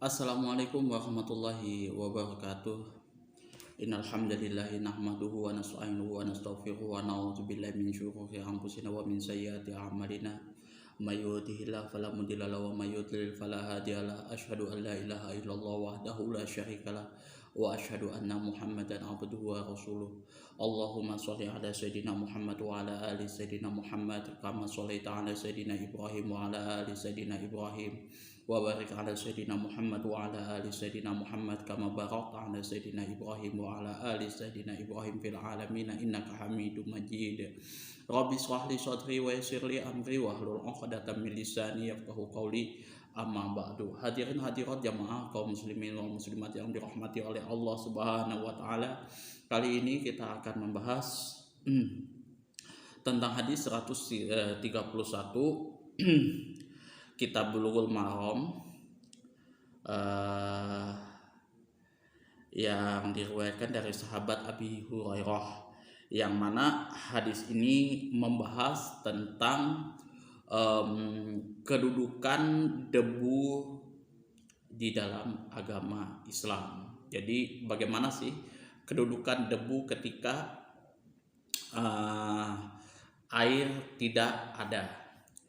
Assalamualaikum warahmatullahi wabarakatuh. Innal hamdalillah nahmaduhu wa nasta'inuhu wa nastaghfiruhu wa na'udzu billahi min syururi anfusina wa min sayyiati a'malina. May yahdihillahu fala mudilla lahu wa may yudlil fala hadiyalah. Asyhadu an la ilaha illallah wahdahu la syarikalah wa asyhadu anna Muhammadan abduhu wa rasuluh. Allahumma shalli ala sayidina Muhammad wa ala ali sayidina Muhammad kama shallaita ala sayidina Ibrahim wa ala ali sayidina Ibrahim wa barik ala sayidina Muhammad wa ala ali sayidina Muhammad kama barakta ala sayidina Ibrahim wa ala ali sayidina Ibrahim fil alamin innaka Hamidum Majid. Rabbi shrah li sadri wa yassir li amri wahlul 'uqdatam min lisani yafqahu qawli. Amma ba'du. Hadirin hadirat jamaah kaum muslimin wal muslimat yang dirahmati oleh Allah Subhanahu wa taala. Kali ini kita akan membahas tentang hadis 131 Kitab Bulughul Maram yang diriwayatkan dari sahabat Abi Hurairah, yang mana hadis ini membahas tentang kedudukan debu di dalam agama Islam. Jadi bagaimana sih kedudukan debu ketika air tidak ada?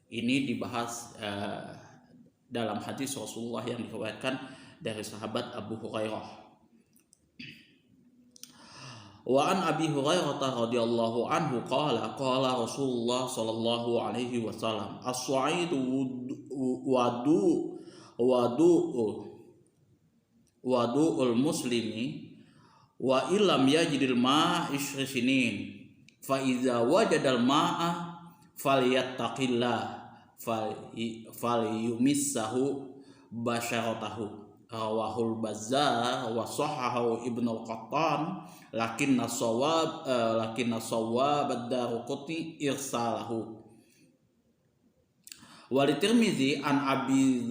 Ini dibahas dalam hadis Rasulullah yang diriwayatkan dari sahabat Abu Hurairah. Wa an Abi Hurairah radhiyallahu anhu qala Rasulullah sallallahu alaihi wasallam as-sa'idu wadu'ul muslimi wa illam yajidil ma'a ishrinin fa iza wajadal ma'a falyattaqillah falyumissahu basyaratahu. Rawahul Bazzar wa sahahahu Ibnu Qattan lakinna shawab ad-Daruqutni irsalahu. Wa Tirmizi an Abi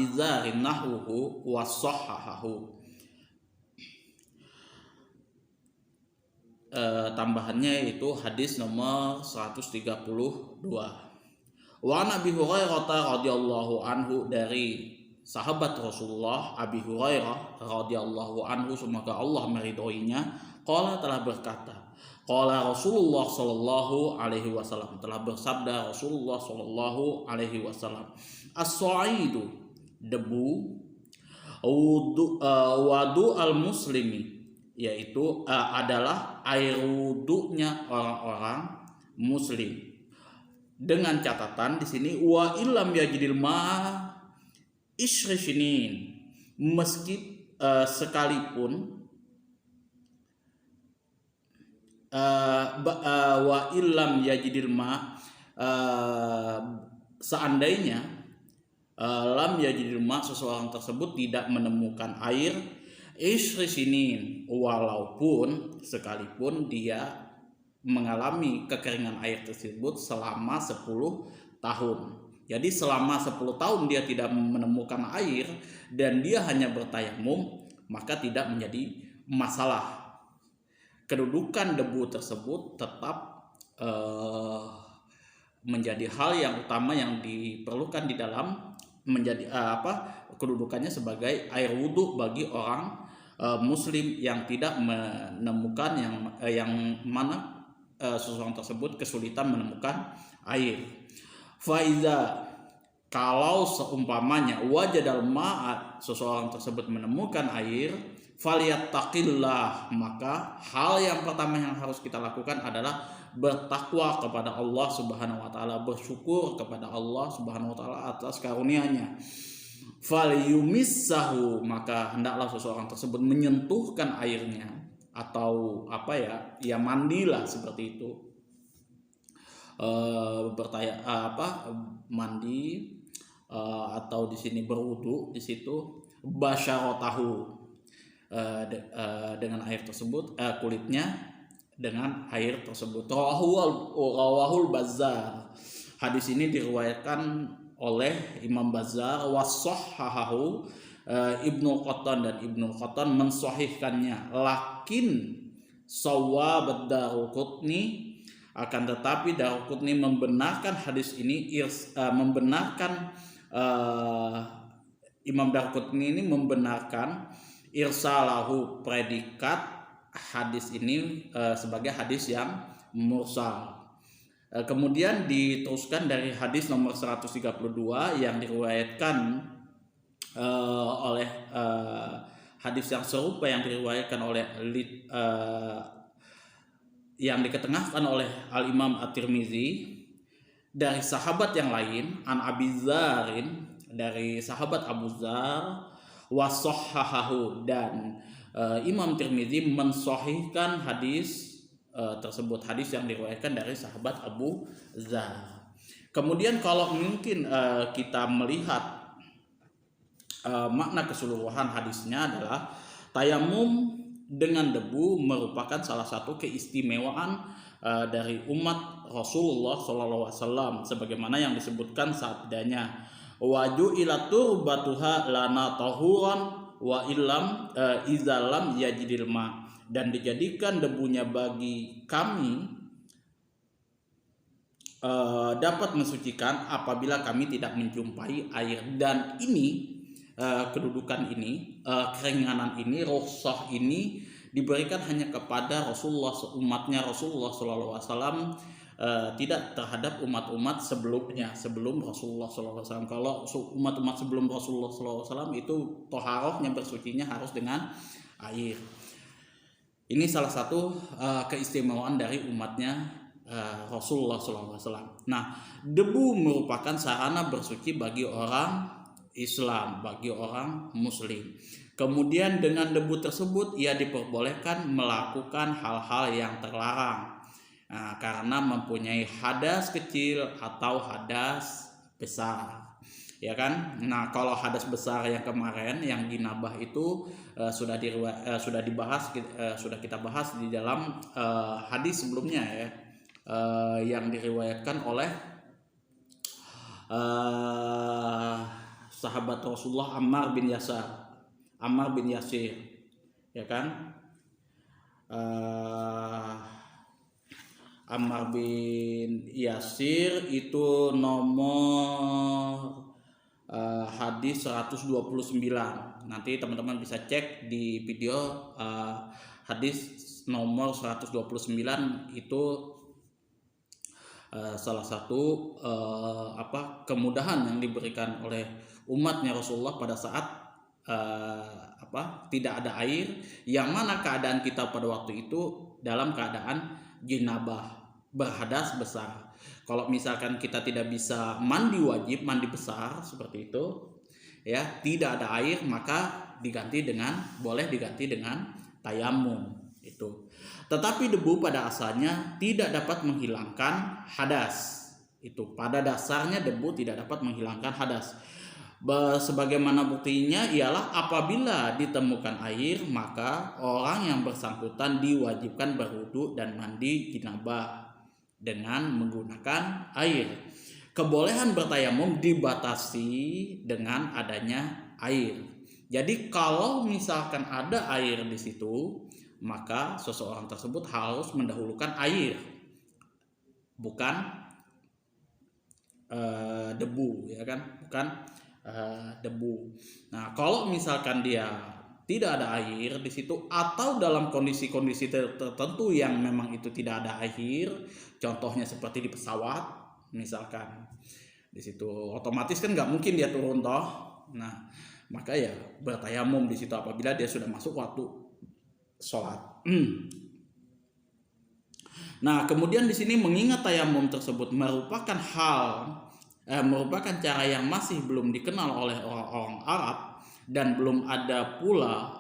Dzar nahwuhu wa sahahahu. Tambahannya itu hadis nomor 132. Wa Nabi Hurairah radhiyallahu anhu, dari sahabat Rasulullah Abi Hurairah radhiyallahu anhu, semoga Allah meridhoinya, qala telah berkata, qala Rasulullah sallallahu alaihi wasallam, telah bersabda Rasulullah sallallahu alaihi wasallam, as-sa'idu debu, wadu al-muslimi, yaitu adalah air wudunya orang-orang muslim. Dengan catatan di sini wa illam yajidil ma'a ishrinin, meski sekalipun wa illam yajidil ma, seandainya lam yajidil ma, seseorang tersebut tidak menemukan air, ishrinin, walaupun sekalipun dia mengalami kekeringan air tersebut selama 10 tahun. Jadi selama 10 tahun dia tidak menemukan air dan dia hanya bertayamum, maka tidak menjadi masalah. Kedudukan debu tersebut tetap menjadi hal yang utama yang diperlukan di dalam menjadi kedudukannya sebagai air wudhu bagi orang muslim yang tidak menemukan yang mana seseorang tersebut kesulitan menemukan air. Faiza, kalau seumpamanya wajadal ma'at, seseorang tersebut menemukan air, falyattaqillah, maka hal yang pertama yang harus kita lakukan adalah bertakwa kepada Allah Subhanahu wa taala, bersyukur kepada Allah Subhanahu wa taala atas karunia-Nya. Falyumissahu, maka hendaklah seseorang tersebut menyentuhkan airnya, atau mandilah seperti itu. Mandi atau di sini berwudu, di situ basyaratahu, dengan air tersebut, kulitnya dengan air tersebut. Rawahul Bazzar, hadis ini diriwayatkan oleh Imam Bazzar, wassahahahu Ibnu Qattan, dan Ibnu Qattan mensahihkannya. Lakin shawab ad-Daruqutni, akan tetapi Daruqutni membenarkan hadis ini, membenarkan Imam Darqutni ini membenarkan irsalahu, predikat hadis ini sebagai hadis yang mursal. Kemudian diteruskan dari hadis nomor 132 yang diriwayatkan oleh hadis yang serupa yang diriwayatkan oleh yang diketengahkan oleh Al-Imam At-Tirmizi dari sahabat yang lain, an Abi Dzarin, dari sahabat Abu Dzar, wasahhahahu, dan Imam Tirmizi mensahihkan hadis tersebut, hadis yang diriwayatkan dari sahabat Abu Dzar. Kemudian kalau mungkin kita melihat makna keseluruhan hadisnya adalah tayamum dengan debu merupakan salah satu keistimewaan dari umat Rasulullah SAW, sebagaimana yang disebutkan sabdanya, waju ilatur batuha lana tahuran wa ilam izalam yajidil ma, dan dijadikan debunya bagi kami dapat mensucikan apabila kami tidak menjumpai air. Dan ini kedudukan ini, keringanan ini, rukhsah ini diberikan hanya kepada Rasulullah, umatnya Rasulullah SAW, tidak terhadap umat-umat sebelumnya, sebelum Rasulullah SAW. Kalau umat-umat sebelum Rasulullah SAW itu toharohnya, bersucinya harus dengan air. Ini salah satu keistimewaan dari umatnya Rasulullah SAW. Nah, debu merupakan sarana bersuci bagi orang Islam, bagi orang Muslim. Kemudian dengan debu tersebut ia diperbolehkan melakukan hal-hal yang terlarang, karena mempunyai hadas kecil atau hadas besar, ya kan? Nah, kalau hadas besar yang kemarin yang jinabah itu sudah dibahas, sudah kita bahas di dalam hadis sebelumnya ya, yang diriwayatkan oleh sahabat Rasulullah Ammar bin Yasir, ya kan? Ammar bin Yasir itu nomor hadis 129. Nanti teman-teman bisa cek di video hadis nomor 129 itu salah satu kemudahan yang diberikan oleh umatnya Rasulullah pada saat tidak ada air, yang mana keadaan kita pada waktu itu dalam keadaan jinabah, berhadas besar. Kalau misalkan kita tidak bisa mandi wajib, mandi besar seperti itu ya, tidak ada air, maka boleh diganti dengan tayamum itu. Tetapi debu pada asalnya tidak dapat menghilangkan hadas. Itu pada dasarnya debu tidak dapat menghilangkan hadas. Sebagaimana buktinya ialah apabila ditemukan air, maka orang yang bersangkutan diwajibkan berwudu dan mandi janabah dengan menggunakan air. Kebolehan bertayamum dibatasi dengan adanya air. Jadi kalau misalkan ada air di situ, maka seseorang tersebut harus mendahulukan air, bukan debu, ya kan? Bukan debu. Nah, kalau misalkan dia tidak ada air di situ, atau dalam kondisi-kondisi tertentu yang memang itu tidak ada air, contohnya seperti di pesawat, misalkan di situ otomatis kan nggak mungkin dia turun toh. Nah, maka ya bertayamum di situ apabila dia sudah masuk waktu sholat. Nah, kemudian di sini mengingat tayamum tersebut merupakan cara yang masih belum dikenal oleh orang-orang Arab dan belum ada pula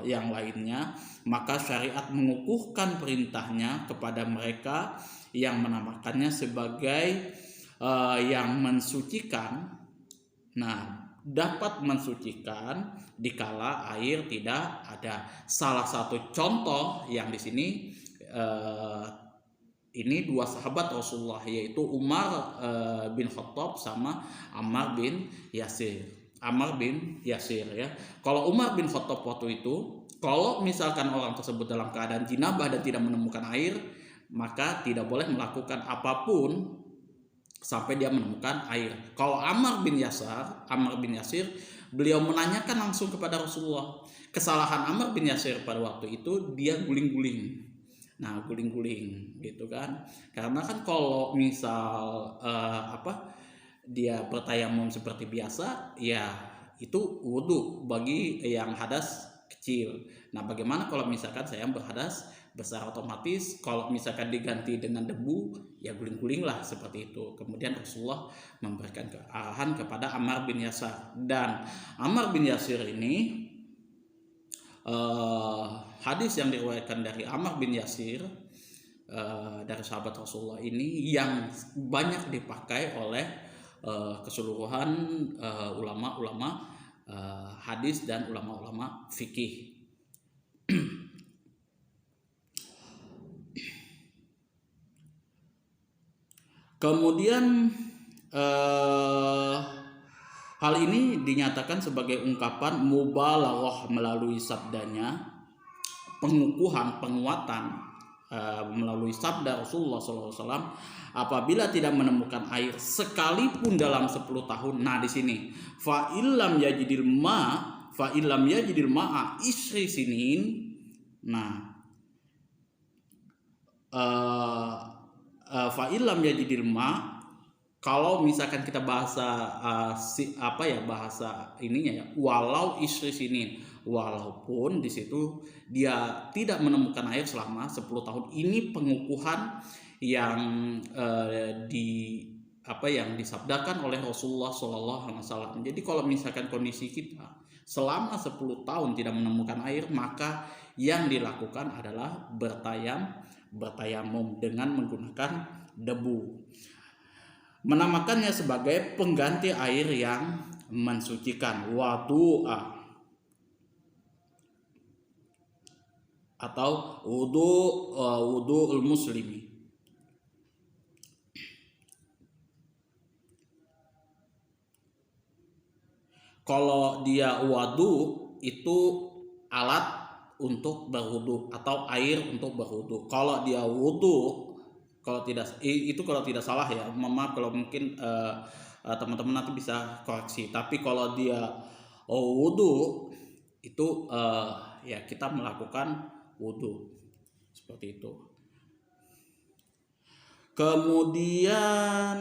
yang lainnya, maka syariat mengukuhkan perintahnya kepada mereka yang menamakannya sebagai yang mensucikan. Nah, dapat mensucikan dikala air tidak ada. Salah satu contoh yang di sini ini dua sahabat Rasulullah, yaitu Umar bin Khattab sama Ammar bin Yasir ya. Kalau Umar bin Khattab waktu itu, kalau misalkan orang tersebut dalam keadaan jinabah dan tidak menemukan air, maka tidak boleh melakukan apapun sampai dia menemukan air. Kalau Ammar bin Yasir, beliau menanyakan langsung kepada Rasulullah. Kesalahan Ammar bin Yasir pada waktu itu dia guling-guling. Nah, guling-guling gitu kan. Karena kan kalau misal dia bertayamum seperti biasa, ya itu wudhu bagi yang hadas kecil. Nah, bagaimana kalau misalkan saya berhadas besar? Otomatis kalau misalkan diganti dengan debu, ya guling-guling lah seperti itu. Kemudian Rasulullah memberikan arahan kepada Ammar bin Yasir, dan Ammar bin Yasir ini hadis yang diriwayatkan dari Ammar bin Yasir dari sahabat Rasulullah ini yang banyak dipakai oleh keseluruhan ulama-ulama hadis dan ulama-ulama fikih. Kemudian hal ini dinyatakan sebagai ungkapan mubalaghah melalui sabdanya, penguatan melalui sabda Rasulullah SAW, apabila tidak menemukan air sekalipun dalam 10 tahun. Nah, di sini fa illam yajidil ma'a isri sinin. Nah, fa illam yajidil ma, kalau misalkan kita bahasa bahasa ininya ya, walau isri sinin, walaupun di situ dia tidak menemukan air selama 10 tahun. Ini pengukuhan yang yang disabdakan oleh Rasulullah SAW. Jadi kalau misalkan kondisi kita selama 10 tahun tidak menemukan air, maka yang dilakukan adalah bertayamum dengan menggunakan debu. Menamakannya sebagai pengganti air yang mensucikan, wadu'a, atau wudu'ul muslimi. Kalau dia wadu itu alat untuk berwudu atau air untuk berwudu. Kalau dia wudu, kalau tidak salah ya, maaf kalau mungkin teman-teman nanti bisa koreksi. Tapi kalau dia wudu itu ya kita melakukan wudu seperti itu. Kemudian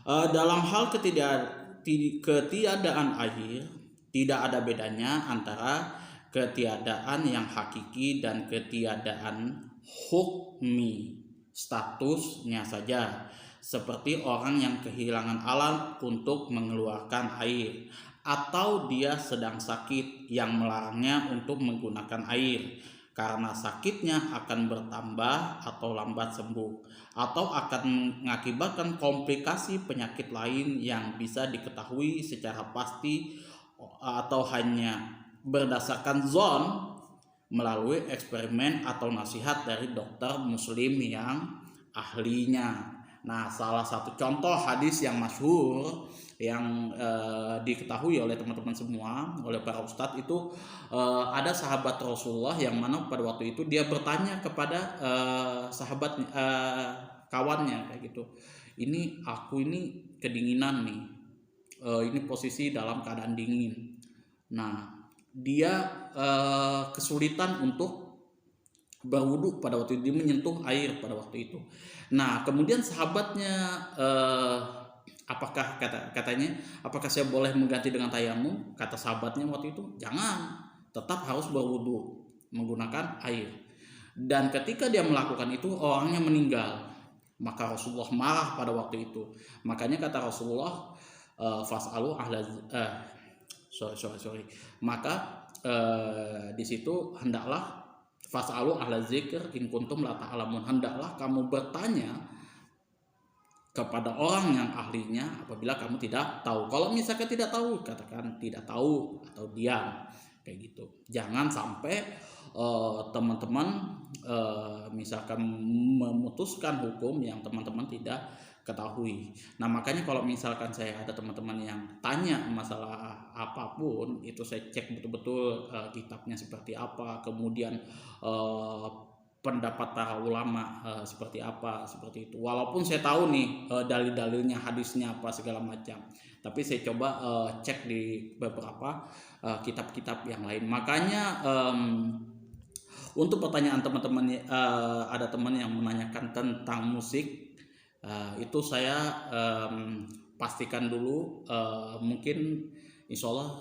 dalam hal ketiadaan air, tidak ada bedanya antara ketiadaan yang hakiki dan ketiadaan hukmi, statusnya saja. Seperti orang yang kehilangan alat untuk mengeluarkan air, atau dia sedang sakit yang melarangnya untuk menggunakan air karena sakitnya akan bertambah atau lambat sembuh, atau akan mengakibatkan komplikasi penyakit lain yang bisa diketahui secara pasti atau hanya berdasarkan zon melalui eksperimen atau nasihat dari dokter muslim yang ahlinya. Nah, salah satu contoh hadis yang masyhur yang diketahui oleh teman-teman semua, oleh para ustadz itu, ada sahabat Rasulullah yang mana pada waktu itu dia bertanya kepada sahabat kawannya kayak gitu, aku ini kedinginan nih, ini posisi dalam keadaan dingin. Nah, dia kesulitan untuk berwudu pada waktu itu, dia menyentuh air pada waktu itu. Nah, kemudian sahabatnya apakah saya boleh mengganti dengan tayamum? Kata sahabatnya waktu itu, jangan, tetap harus berwudu menggunakan air. Dan ketika dia melakukan itu, orangnya meninggal. Maka Rasulullah marah pada waktu itu. Makanya kata Rasulullah, fas'alu ahla maka di situ hendaklah fas'alu ahla zikr in kuntum la ta'lamun, hendaklah kamu bertanya kepada orang yang ahlinya apabila kamu tidak tahu. Kalau misalkan tidak tahu, katakan tidak tahu atau diam kayak gitu. Jangan sampai teman-teman misalkan memutuskan hukum yang teman-teman tidak ketahui. Nah, makanya kalau misalkan saya ada teman-teman yang tanya masalah apapun, itu saya cek betul-betul kitabnya seperti apa, kemudian pendapat para ulama seperti apa, seperti itu. Walaupun saya tahu nih dalil-dalilnya, hadisnya apa segala macam, tapi saya coba cek di beberapa kitab-kitab yang lain. Makanya untuk pertanyaan teman-teman, ada teman yang menanyakan tentang musik, itu saya pastikan dulu, mungkin insya Allah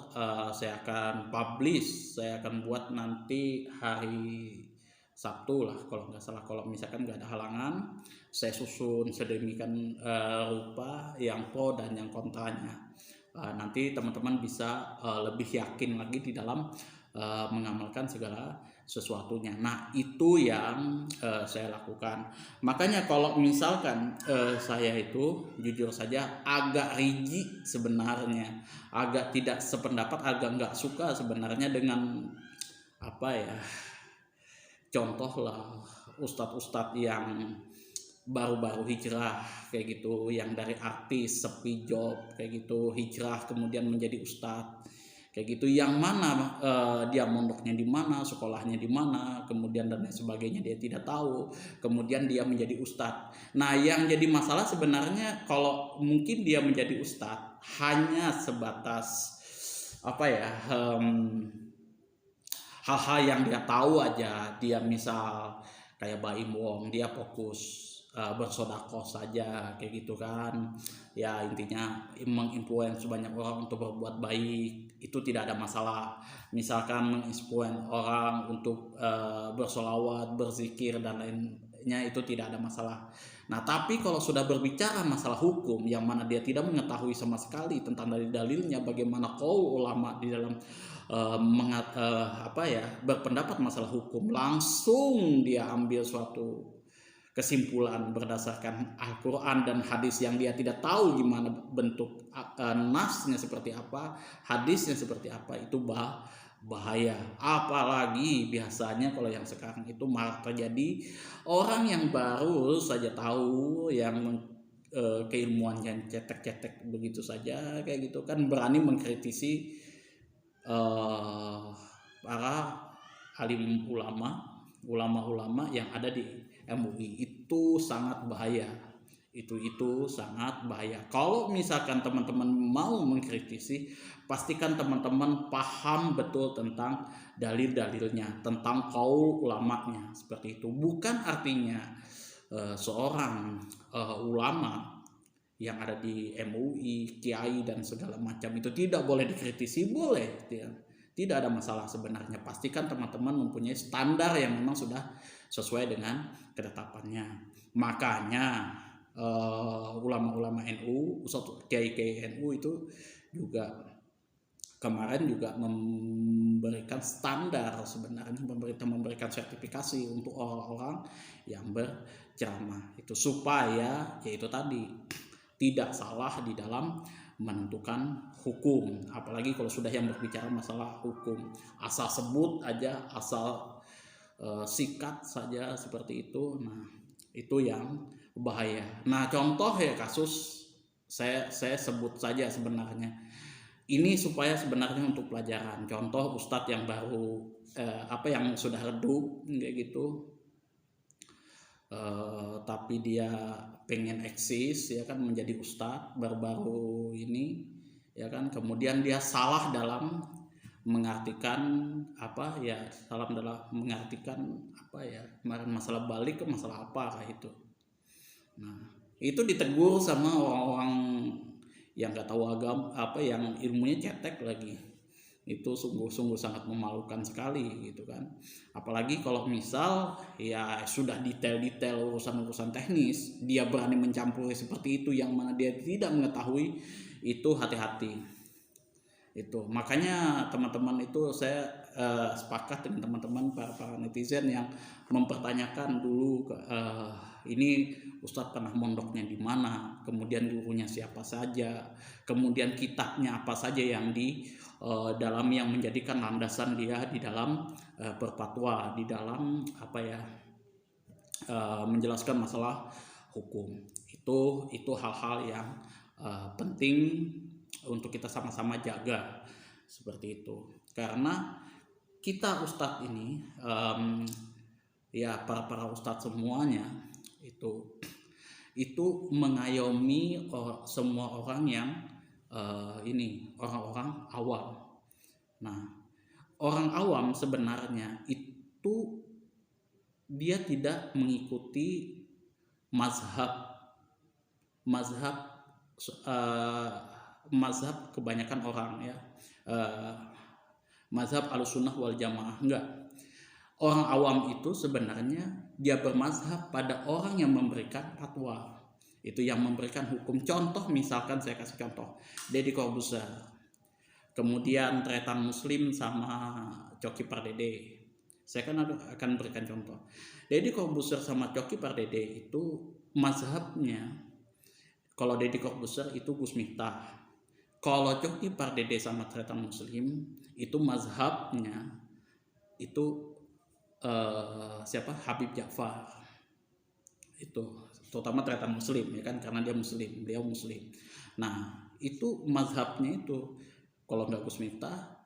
saya akan publish, saya akan buat nanti hari Sabtu lah kalau nggak salah, kalau misalkan nggak ada halangan, saya susun sedemikian rupa yang pro dan yang kontranya. Nanti teman-teman bisa lebih yakin lagi di dalam mengamalkan segala sesuatunya. Nah, itu yang saya lakukan. Makanya kalau misalkan saya itu jujur saja agak rigid sebenarnya, agak tidak sependapat, agak nggak suka sebenarnya dengan apa ya, contoh lah ustadz-ustadz yang baru-baru hijrah kayak gitu, yang dari artis sepi job kayak gitu, hijrah kemudian menjadi ustadz kayak gitu, yang mana dia mondoknya di mana, sekolahnya di mana, kemudian dan lain sebagainya dia tidak tahu, kemudian dia menjadi ustadz. Nah, yang jadi masalah sebenarnya kalau mungkin dia menjadi ustadz hanya sebatas apa ya, hal-hal yang dia tahu aja. Dia misal kayak Baim Wong, dia fokus bersodakoh saja kayak gitu kan, ya intinya menginfluence banyak orang untuk berbuat baik, itu tidak ada masalah. Misalkan menginfluence orang untuk bersolawat, berzikir dan lainnya, itu tidak ada masalah. Nah, tapi kalau sudah berbicara masalah hukum yang mana dia tidak mengetahui sama sekali tentang dalil-dalilnya, bagaimana kaul ulama di dalam berpendapat masalah hukum, langsung dia ambil suatu kesimpulan berdasarkan Al-Quran dan hadis yang dia tidak tahu gimana bentuk nasnya seperti apa, hadisnya seperti apa, itu bahaya. Apalagi biasanya kalau yang sekarang itu malah terjadi orang yang baru saja tahu, yang keilmuannya cetek-cetek begitu saja kayak gitu kan, berani mengkritisi para alim ulama yang ada di MUI. Itu sangat bahaya, itu sangat bahaya. Kalau misalkan teman-teman mau mengkritisi, pastikan teman-teman paham betul tentang dalil-dalilnya, tentang kaul ulamanya, seperti itu. Bukan artinya seorang ulama yang ada di MUI, kiai dan segala macam itu tidak boleh dikritisi, boleh, tidak ada masalah sebenarnya. Pastikan teman-teman mempunyai standar yang memang sudah sesuai dengan ketetapannya. Makanya ulama-ulama NU, kiai-kiai NU itu juga kemarin juga memberikan standar sebenarnya, memberikan sertifikasi untuk orang-orang yang berceramah itu, supaya yaitu tadi tidak salah di dalam menentukan hukum. Apalagi kalau sudah yang berbicara masalah hukum, asal sebut aja, asal sikat saja seperti itu. Nah, itu yang bahaya. Nah, contoh ya kasus saya sebut saja sebenarnya. Ini supaya sebenarnya untuk pelajaran. Contoh ustadz yang baru yang sudah redup kayak gitu. Tapi dia pengen eksis ya kan, menjadi ustadz baru-baru ini ya kan, kemudian dia salah dalam mengartikan kemarin masalah balik ke masalah apa kayak itu. Nah, itu ditegur sama orang-orang yang nggak tahu agama, yang ilmunya cetek lagi. Itu sungguh-sungguh sangat memalukan sekali gitu kan. Apalagi kalau misal ya sudah detail-detail urusan-urusan teknis, dia berani mencampuri seperti itu yang mana dia tidak mengetahui, itu hati-hati. Itu makanya teman-teman itu saya sepakat dengan teman-teman para netizen yang mempertanyakan dulu ini Ustadz pernah mondoknya di mana, kemudian gurunya siapa saja, kemudian kitabnya apa saja yang di dalam yang menjadikan landasan dia di dalam berfatwa, di dalam menjelaskan masalah hukum. Itu hal-hal yang penting untuk kita sama-sama jaga seperti itu. Karena kita ustadz ini ya para ustadz semuanya itu mengayomi semua orang yang orang-orang awam. Nah, orang awam sebenarnya itu dia tidak mengikuti mazhab kebanyakan orang ya, mazhab Ahlussunnah wal Jamaah, enggak. Orang awam itu sebenarnya dia bermazhab pada orang yang memberikan fatwa, itu yang memberikan hukum. Contoh, misalkan saya kasih contoh Deddy Corbuzier, kemudian Tretan Muslim sama Coki Pardede. Saya akan berikan contoh. Deddy Corbuzier sama Coki Pardede itu mazhabnya, kalau Deddy Corbuzier itu Gus Miftah, kalau Coki Pardede sama Tretan Muslim itu mazhabnya itu siapa? Habib Ja'far. Itu terutama Tretan Muslim ya kan, karena beliau muslim. Nah, itu mazhabnya itu kalau nggak Gus Miftah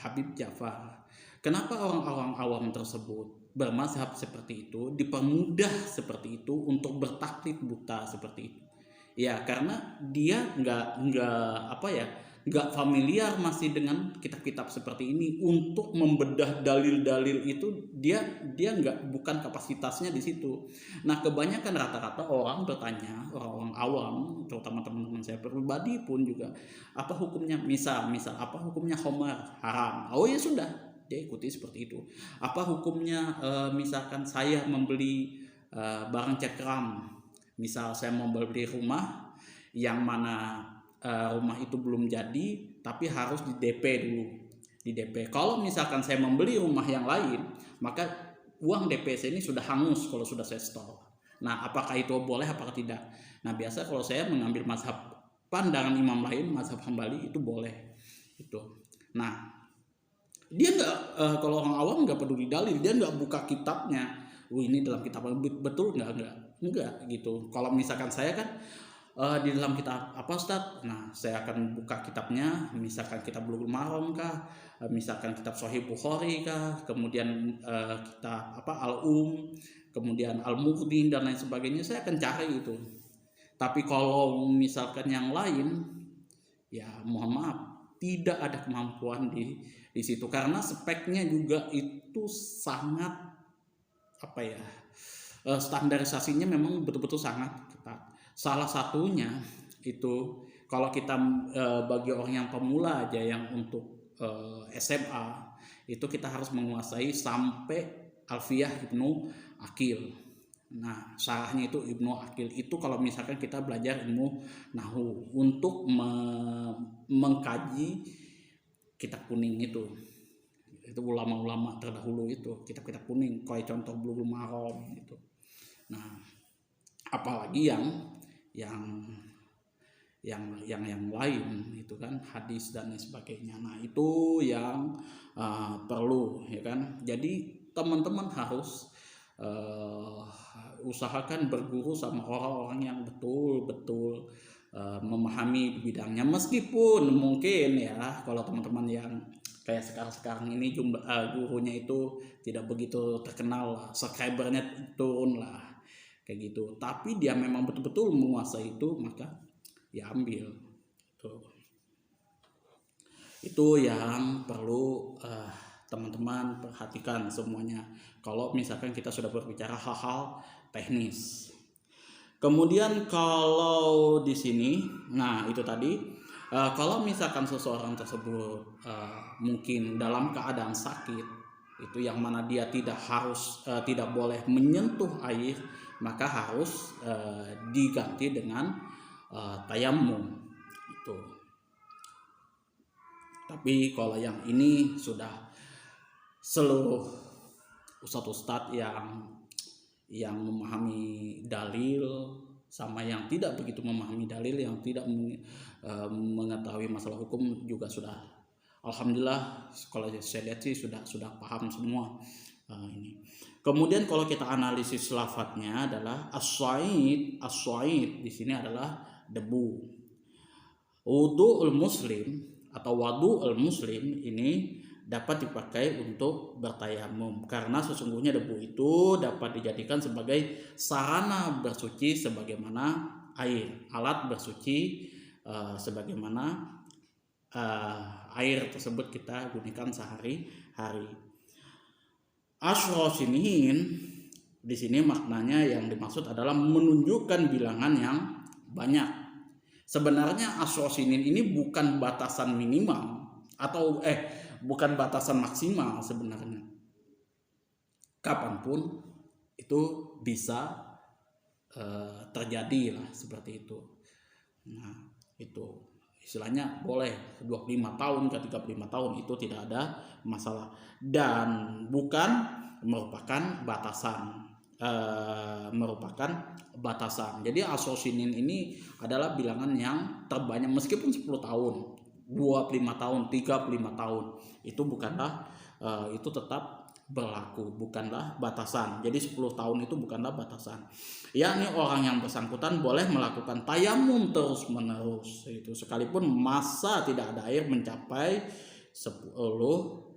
Habib Ja'far. Kenapa orang-orang awam tersebut bermazhab seperti itu, dipermudah seperti itu untuk bertaklid buta seperti itu? Ya karena dia nggak familiar masih dengan kitab-kitab seperti ini. Untuk membedah dalil-dalil itu dia bukan kapasitasnya di situ. Nah, kebanyakan rata-rata orang bertanya, orang-orang awam, terutama teman-teman saya pribadi pun juga, apa hukumnya misal apa hukumnya khamar haram? Oh ya sudah, dia ikuti seperti itu. Apa hukumnya misalkan saya membeli barang cekram, misal saya mau beli rumah yang mana rumah itu belum jadi tapi harus di DP dulu, di DP. Kalau misalkan saya membeli rumah yang lain, maka uang DP saya ini sudah hangus kalau sudah saya store. Nah, apakah itu boleh apakah tidak? Nah, biasa kalau saya mengambil mazhab pandangan imam lain, mazhab Hambali, itu boleh itu. Nah, dia nggak kalau orang awam nggak peduli dalil, dia nggak buka kitabnya. Ini dalam kitab betul nggak gitu. Kalau misalkan saya kan di dalam kitab apa Ustaz? Nah, saya akan buka kitabnya, misalkan kitab Bulughul Maram kah, misalkan kitab Sahih Bukhari kah, kemudian kitab Al-Um, kemudian Al-Mughni dan lain sebagainya, saya akan cari itu. Tapi kalau misalkan yang lain, ya mohon maaf, tidak ada kemampuan di situ, karena speknya juga itu sangat standarisasinya memang betul-betul sangat ketat. Salah satunya itu kalau kita bagi orang yang pemula aja, yang untuk SMA itu kita harus menguasai sampai Alfiyah Ibnu Aqil. Nah, syarahnya itu Ibnu Aqil itu kalau misalkan kita belajar ilmu nahwu untuk mengkaji kitab kuning itu ulama-ulama terdahulu itu kitab-kitab kuning, kayak contoh Bulughul Maram itu. Nah, apalagi yang lain itu kan, hadis dan lain sebagainya. Nah, itu yang perlu ya kan. Jadi teman-teman harus usahakan berguru sama orang-orang yang betul-betul memahami di bidangnya. Meskipun mungkin ya kalau teman-teman yang kayak sekarang ini jumlah gurunya itu tidak begitu terkenal lah, subscribernya turun lah kayak gitu, tapi dia memang betul-betul menguasai itu, maka ya ambil. Itu yang perlu teman-teman perhatikan semuanya kalau misalkan kita sudah berbicara hal-hal teknis. Kemudian kalau di sini, nah itu tadi kalau misalkan seseorang tersebut mungkin dalam keadaan sakit, itu yang mana dia tidak boleh menyentuh air, maka harus diganti dengan tayamum itu. Tapi kalau yang ini sudah seluruh ustadz yang memahami dalil sama yang tidak begitu memahami dalil, yang tidak mengetahui masalah hukum juga sudah, alhamdulillah kalau saya lihat sih sudah paham semua ini. Kemudian kalau kita analisis lafadznya adalah as-sa'id di sini adalah debu. Wudu'ul muslim, atau wadu al muslim ini dapat dipakai untuk bertayamum, karena sesungguhnya debu itu dapat dijadikan sebagai sarana bersuci sebagaimana air, alat bersuci sebagaimana air tersebut kita gunakan sehari-hari. Asyra sinin di sini maknanya yang dimaksud adalah menunjukkan bilangan yang banyak. Sebenarnya asyra sinin ini bukan batasan minimal atau bukan batasan maksimal sebenarnya. Kapanpun itu bisa terjadi lah seperti itu. Nah, itu istilahnya boleh 25 tahun ke 35 tahun itu tidak ada masalah dan bukan merupakan batasan. Jadi asosinin ini adalah bilangan yang terbanyak meskipun 10 tahun, 25 tahun, 35 tahun itu bukanlah itu tetap berlaku, bukanlah batasan. Jadi 10 tahun itu bukanlah batasan. Yakni orang yang bersangkutan boleh melakukan tayamum terus menerus itu sekalipun masa tidak ada air mencapai 10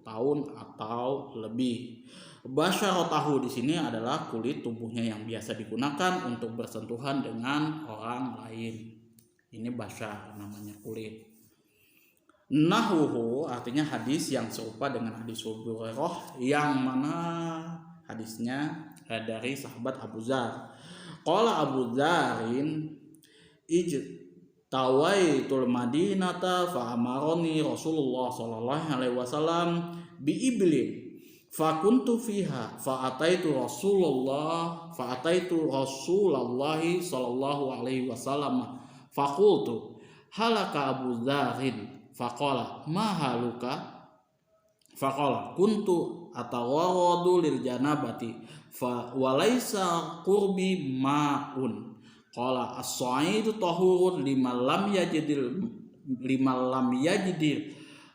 tahun atau lebih. Basyaratahu di sini adalah kulit tubuhnya yang biasa digunakan untuk bersentuhan dengan orang lain. Ini basyar namanya, kulit. Nahuhu artinya hadis yang serupa dengan hadis Abu Hurairah, yang mana hadisnya dari sahabat Abu Dzar. Qala Abu Dzarin ijtawaitul Madinata fa amaroni Rasulullah sallallahu alaihi wasallam bi iblin fa kuntu fiha fa ataitu Rasulullah sallallahu alaihi wasallam fa qultu halaka Abu Dzarin faqala ma haluka faqala kuntu atawarradu lil janabati fa walaysa qurbi ma'un qala as-sa'idu tahurun liman lam yajidil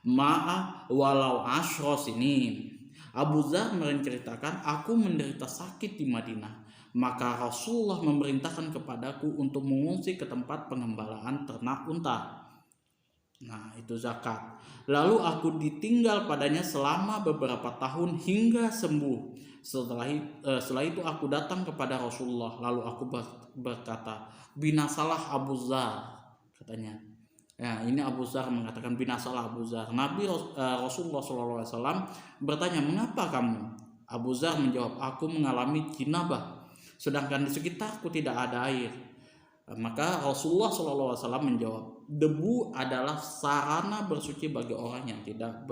ma'a walau asyra sinin. Abu Dzar menceritakan, aku menderita sakit di Madinah, maka Rasulullah memerintahkan kepadaku untuk mengungsi ke tempat pengembalaan ternak unta. Nah, itu zakat. Lalu aku ditinggal padanya selama beberapa tahun hingga sembuh. Setelah itu aku datang kepada Rasulullah. Lalu aku berkata, binasalah Abu Dzar, katanya. Ya, ini Abu Dzar mengatakan binasalah Abu Dzar. Rasulullah SAW bertanya, mengapa kamu? Abu Dzar menjawab, aku mengalami jinabah, sedangkan di sekitarku tidak ada air. Maka Rasulullah SAW menjawab, debu adalah sarana bersuci bagi orang yang tidak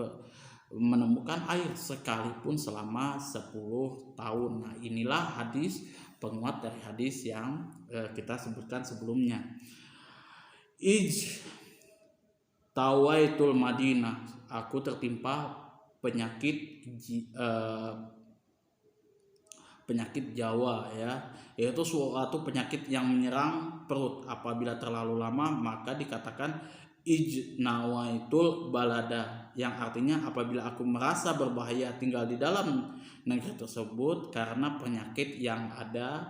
menemukan air sekalipun selama 10 tahun. Nah, inilah hadis penguat dari hadis yang kita sebutkan sebelumnya. Tawaitul Madinah, aku tertimpa penyakit Jawa, ya, yaitu suatu penyakit yang menyerang perut. Apabila terlalu lama maka dikatakan ijnawaitul balada, yang artinya apabila aku merasa berbahaya tinggal di dalam negeri tersebut karena penyakit yang ada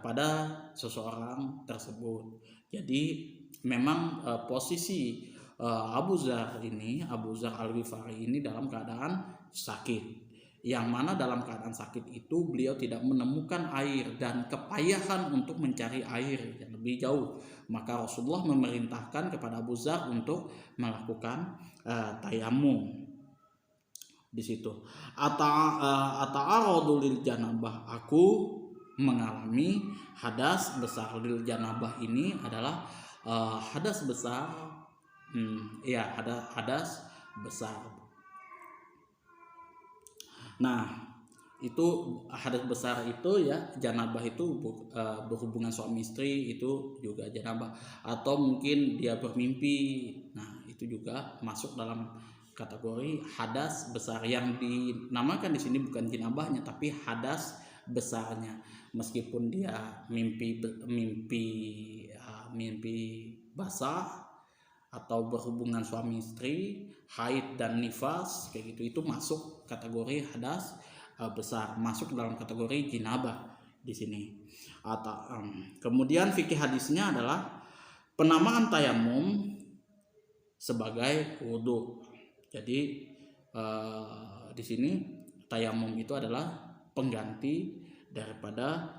pada seseorang tersebut. Jadi memang posisi Abu Dzar Al-Ghifari ini dalam keadaan sakit, yang mana dalam keadaan sakit itu beliau tidak menemukan air dan kepayahan untuk mencari air yang lebih jauh. Maka Rasulullah memerintahkan kepada Abu Dzar untuk melakukan tayamum di situ. Ata'aradu lil janabah, aku mengalami hadas besar. Lil janabah ini adalah hadas besar. Hadas besar. Nah, itu hadas besar itu, ya, janabah itu berhubungan suami istri itu juga janabah, atau mungkin dia bermimpi. Nah, itu juga masuk dalam kategori hadas besar. Yang dinamakan di sini bukan janabahnya tapi hadas besarnya. Meskipun dia mimpi basah atau berhubungan suami istri, haid dan nifas kayak gitu, itu masuk kategori hadas besar, masuk dalam kategori jinabah di sini. Kemudian fikih hadisnya adalah penamaan tayamum sebagai wudhu. Jadi di sini tayamum itu adalah pengganti daripada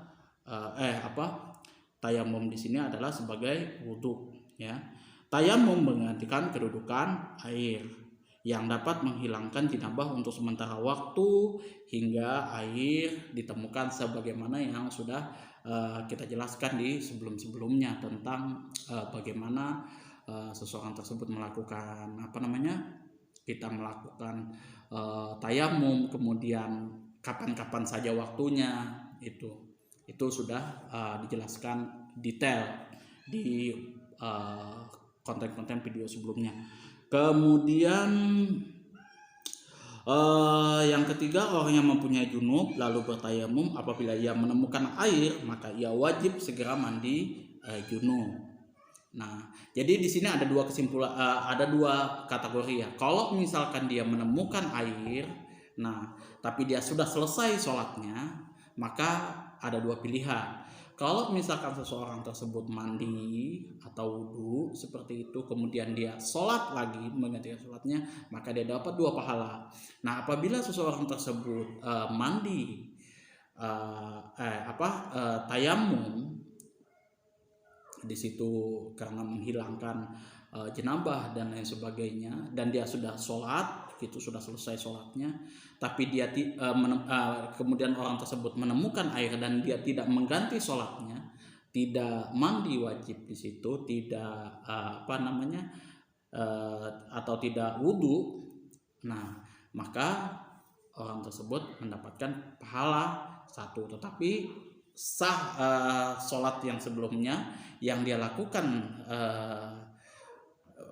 tayamum di sini adalah sebagai wudhu, ya. Tayamum menggantikan kedudukan air yang dapat menghilangkan jinabah untuk sementara waktu hingga air ditemukan, sebagaimana yang sudah kita jelaskan di sebelum-sebelumnya tentang bagaimana seseorang tersebut melakukan kita melakukan tayamum, kemudian kapan-kapan saja waktunya, itu sudah dijelaskan detail di konten-konten video sebelumnya. Kemudian yang ketiga, orang yang mempunyai junub lalu bertayamum, apabila ia menemukan air maka ia wajib segera mandi junub. Nah, jadi di sini ada dua kesimpulan, ada dua kategori ya. Kalau misalkan dia menemukan air, nah tapi dia sudah selesai sholatnya, maka ada dua pilihan. Kalau misalkan seseorang tersebut mandi atau wudhu seperti itu, kemudian dia sholat lagi menggantikan sholatnya, maka dia dapat 2 pahala. Nah, apabila seseorang tersebut mandi tayamum di situ karena menghilangkan jenabah dan lain sebagainya, dan dia sudah sholat, itu sudah selesai sholatnya, tapi dia kemudian orang tersebut menemukan air dan dia tidak mengganti sholatnya, tidak mandi wajib di situ, tidak atau tidak wudhu, nah maka orang tersebut mendapatkan pahala 1, tetapi sah sholat yang sebelumnya yang dia lakukan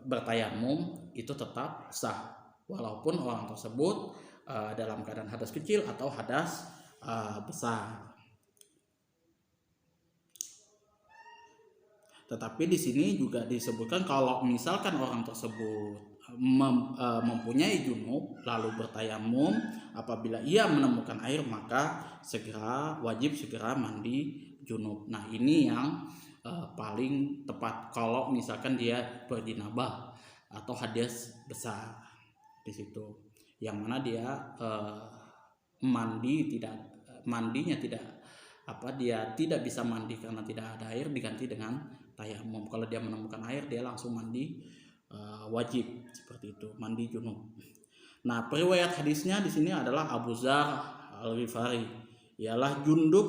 bertayamum itu tetap sah, walaupun orang tersebut dalam keadaan hadas kecil atau hadas besar. Tetapi di sini juga disebutkan kalau misalkan orang tersebut mempunyai junub lalu bertayamum, apabila ia menemukan air maka wajib segera mandi junub. Nah, ini yang paling tepat kalau misalkan dia berjinabah atau hadas besar di situ, yang mana dia dia tidak bisa mandi karena tidak ada air, diganti dengan tayamum. Kalau dia menemukan air, dia langsung mandi wajib, seperti itu, mandi junub. Nah, periwayat hadisnya di sini adalah Abu Dzar Al-Ghifari, ialah Jundub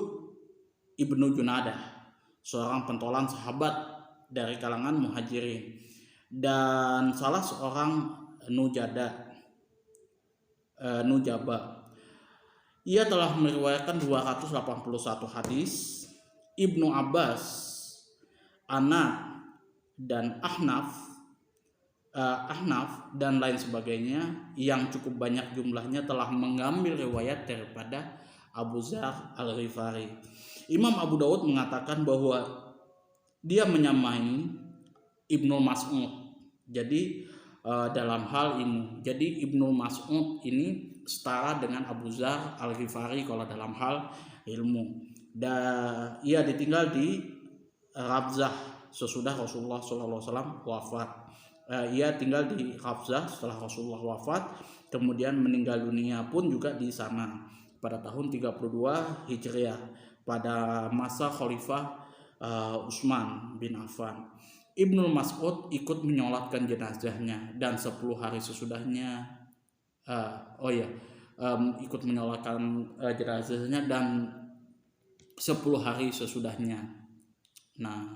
ibnu Junadah, seorang pentolan sahabat dari kalangan muhajirin dan salah seorang nujaba. Ia telah meriwayatkan 281 hadis. Ibnu Abbas, Ana dan Ahnaf dan lain sebagainya yang cukup banyak jumlahnya telah mengambil riwayat daripada Abu Dzar Al-Ghifari. Imam Abu Dawud mengatakan bahwa dia menyamai Ibnu Mas'ud. Jadi dalam hal ini, jadi Ibnu Mas'ud ini setara dengan Abu Dzar Al-Ghifari kalau dalam hal ilmu. Dan ia ditinggal di Rabzah sesudah Rasulullah SAW wafat. Ia tinggal di Rabzah setelah Rasulullah wafat, kemudian meninggal dunia pun juga di sana pada tahun 32 Hijriah pada masa Khalifah Utsman bin Affan. Ibnu Mas'ud ikut menyolatkan jenazahnya dan 10 hari sesudahnya ikut menyolatkan jenazahnya dan 10 hari sesudahnya. Nah,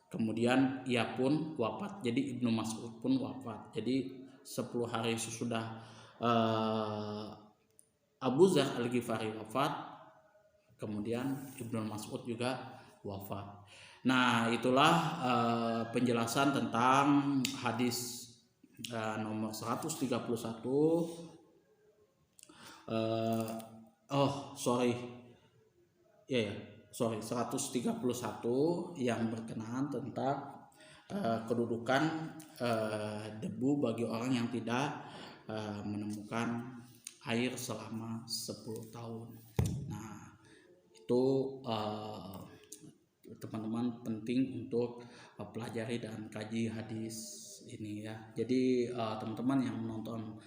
kemudian ia pun wafat. Jadi Ibnu Mas'ud pun wafat. Jadi 10 hari sesudah Abu Dzar Al-Ghifari wafat, kemudian Ibnu Mas'ud juga wafat. Nah, itulah penjelasan tentang hadis nomor 131. Sorry, 131 yang berkenaan tentang kedudukan debu bagi orang yang tidak menemukan air selama 10 tahun. Nah, itu teman-teman penting untuk pelajari dan kaji hadis ini ya. Jadi teman-teman yang menonton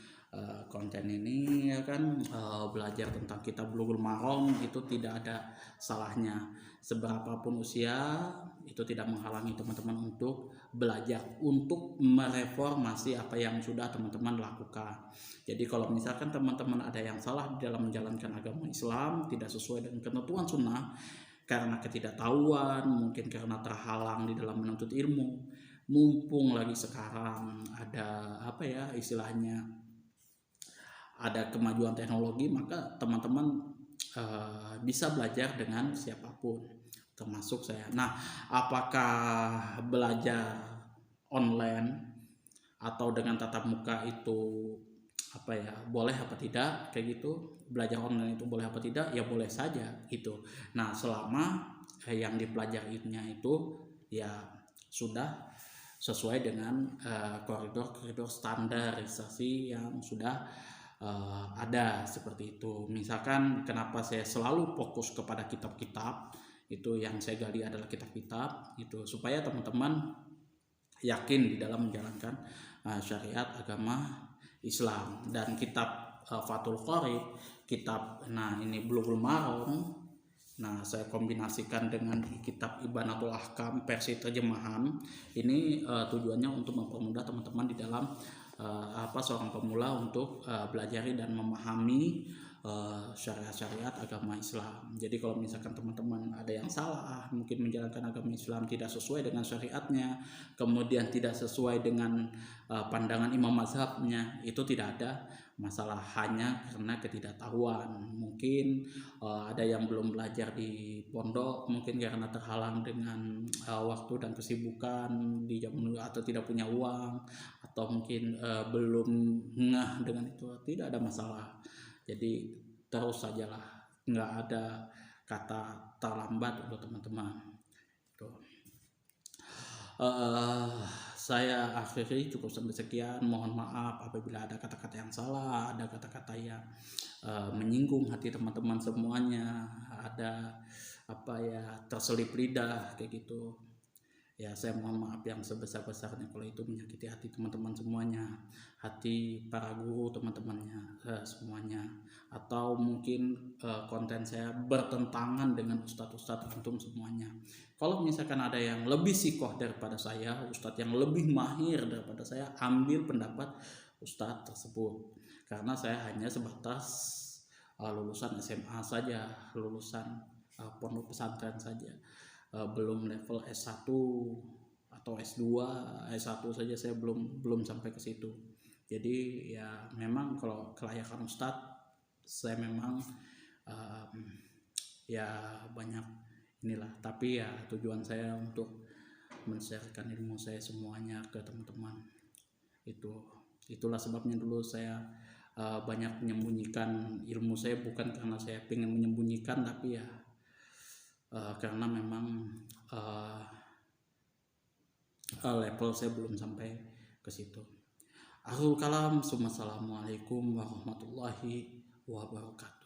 konten ini ya kan, belajar tentang kitab Bulughul Maram itu tidak ada salahnya. Seberapapun usia itu tidak menghalangi teman-teman untuk belajar, untuk mereformasi apa yang sudah teman-teman lakukan. Jadi kalau misalkan teman-teman ada yang salah di dalam menjalankan agama Islam, tidak sesuai dengan ketentuan sunnah, karena ketidaktahuan, mungkin karena terhalang di dalam menuntut ilmu, mumpung lagi sekarang ada apa ya istilahnya, ada kemajuan teknologi, maka teman-teman bisa belajar dengan siapapun, termasuk saya. Nah, apakah belajar online atau dengan tatap muka itu apa ya, boleh apa tidak kayak gitu? Belajar online itu boleh apa tidak? Ya boleh saja gitu. Nah, selama yang dipelajarinya itu ya sudah sesuai dengan koridor standarisasi yang sudah ada seperti itu. Misalkan kenapa saya selalu fokus kepada kitab-kitab, itu yang saya gali adalah kitab-kitab itu, supaya teman-teman yakin di dalam menjalankan syariat agama Islam. Dan kitab Fathul Qorib, kitab ini Bulughul Maram, nah saya kombinasikan dengan kitab Ibanatul Ahkam versi terjemahan. Ini tujuannya untuk mempermudah teman-teman di dalam seorang pemula untuk belajar dan memahami syariat-syariat agama Islam. Jadi kalau misalkan teman-teman ada yang salah, mungkin menjalankan agama Islam tidak sesuai dengan syariatnya, kemudian tidak sesuai dengan pandangan imam mazhabnya, itu tidak ada masalah, hanya karena ketidaktahuan. Mungkin ada yang belum belajar di pondok, mungkin karena terhalang dengan waktu dan kesibukan di zaman, atau tidak punya uang, atau mungkin belum ngeh dengan itu, tidak ada masalah. Jadi terus sajalah, nggak ada kata terlambat untuk teman-teman. Saya akhiri cukup sampai sekian. Mohon maaf apabila ada kata-kata yang salah, ada kata-kata yang menyinggung hati teman-teman semuanya, ada terselip lidah kayak gitu. Ya, saya mohon maaf yang sebesar-besarnya kalau itu menyakiti hati teman-teman semuanya, hati para guru teman-temannya semuanya, atau mungkin konten saya bertentangan dengan ustadz-ustadz antum semuanya. Kalau misalkan ada yang lebih sikoh daripada saya, ustadz yang lebih mahir daripada saya, ambil pendapat ustadz tersebut, karena saya hanya sebatas lulusan SMA saja, lulusan pondok pesantren saja. Belum level S1 atau S2, S1 saja saya belum sampai ke situ. Jadi ya memang kalau kelayakan ustadz, saya memang ya banyak inilah, tapi ya tujuan saya untuk men-sharekan ilmu saya semuanya ke teman-teman. Itulah sebabnya dulu saya banyak menyembunyikan ilmu saya, bukan karena saya pengen menyembunyikan, tapi ya karena memang level saya belum sampai ke situ. Akhirul kalam, assalamualaikum warahmatullahi wabarakatuh.